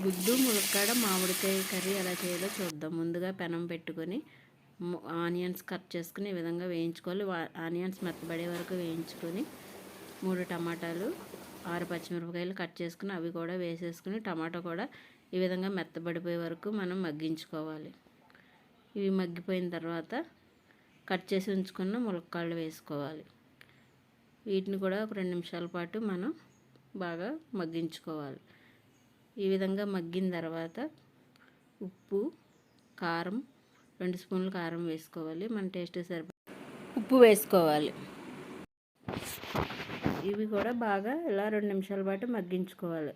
గుడ్డు ములక్కాడ మామిడికాయ కర్రీ ఎలా చేయాలో చూద్దాం. ముందుగా పెనం పెట్టుకొని ఆనియన్స్ కట్ చేసుకుని ఈ విధంగా వేయించుకోవాలి. ఆనియన్స్ మెత్తబడే వరకు వేయించుకొని 3 టమాటాలు 6 పచ్చిమిరపకాయలు కట్ చేసుకుని అవి కూడా వేసేసుకుని టమాటా కూడా ఈ విధంగా మెత్తబడిపోయే వరకు మనం మగ్గించుకోవాలి. ఇవి మగ్గిపోయిన తర్వాత కట్ చేసి ఉంచుకున్న ములక్కాడలు వేసుకోవాలి. వీటిని కూడా ఒక 2 నిమిషాల పాటు మనం బాగా మగ్గించుకోవాలి. ఈ విధంగా మగ్గిన తర్వాత ఉప్పు, కారం 2 స్పూన్లు కారం వేసుకోవాలి. మన టేస్ట్ సరిపడా ఉప్పు వేసుకోవాలి. ఇవి కూడా బాగా ఇలా 2 నిమిషాల పాటు మగ్గించుకోవాలి.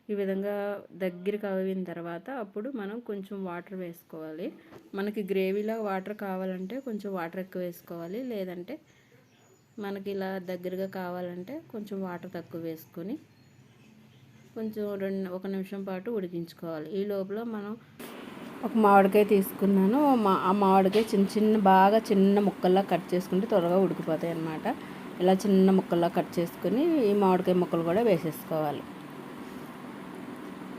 ఈ విధంగా దగ్గరికి అయిన తర్వాత అప్పుడు మనం కొంచెం వాటర్ వేసుకోవాలి. మనకి గ్రేవీలా వాటర్ కావాలంటే కొంచెం వాటర్ ఎక్కువ వేసుకోవాలి. లేదంటే మనకి ఇలా దగ్గరగా కావాలంటే కొంచెం వాటర్ తక్కువ వేసుకొని కొంచెం 1 నిమిషం పాటు ఉడికించుకోవాలి. ఈ లోపల మనం ఒక మామిడికాయ తీసుకున్నాను. ఆ మామిడికాయ బాగా చిన్న ముక్కల్లా కట్ చేసుకుంటే త్వరగా ఉడికిపోతాయి అన్నమాట. ఇలా చిన్న ముక్కల్లా కట్ చేసుకుని ఈ మామిడికాయ ముక్కలు కూడా వేసేసుకోవాలి.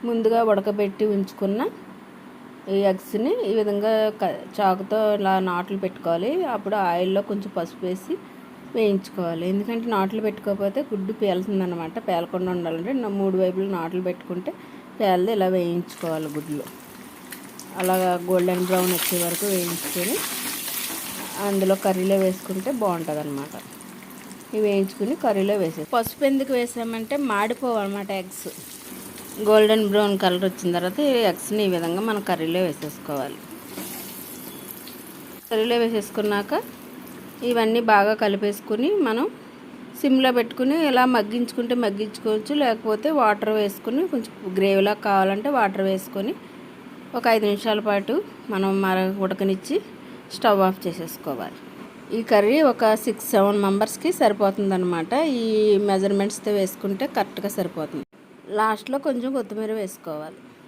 ముందుగా ఉడకబెట్టి ఉంచుకున్న ఈ ఎగ్స్ని ఈ విధంగా చాకుతో ఇలా నాట్లు పెట్టుకోవాలి. అప్పుడు ఆయిల్లో కొంచెం పసుపు వేసి వేయించుకోవాలి. ఎందుకంటే నాట్లు పెట్టుకోకపోతే గుడ్డు పేలుతుందన్నమాట. పేలకుండా ఉండాలంటే 3 వైపులు నాట్లు పెట్టుకుంటే పేలది. ఇలా వేయించుకోవాలి. గుడ్లు అలాగా గోల్డెన్ బ్రౌన్ వచ్చే వరకు వేయించుకొని అందులో కర్రీలో వేసుకుంటే బాగుంటుంది అన్నమాట. ఇవి వేయించుకుని కర్రీలో వేసేసి పసుపు ఎందుకు వేసామంటే మాడిపోవాలన్నమాట. ఎగ్స్ గోల్డెన్ బ్రౌన్ కలర్ వచ్చిన తర్వాత ఈ ఎగ్స్ని ఈ విధంగా మనం కర్రీలో వేసేసుకోవాలి. కర్రీలో వేసేసుకున్నాక ఇవన్నీ బాగా కలిపేసుకుని మనం సిమ్లో పెట్టుకుని ఇలా మగ్గించుకోవచ్చు. లేకపోతే వాటర్ వేసుకుని కొంచెం గ్రేవీలా కావాలంటే వాటర్ వేసుకొని ఒక 5 నిమిషాల పాటు మనం ఉడకనిచ్చి స్టవ్ ఆఫ్ చేసేసుకోవాలి. ఈ కర్రీ ఒక 6-7 మెంబర్స్కి సరిపోతుందన్నమాట. ఈ మెజర్మెంట్స్తో వేసుకుంటే కరెక్ట్గా సరిపోతుంది. లాస్ట్లో కొంచెం కొత్తిమీర వేసుకోవాలి.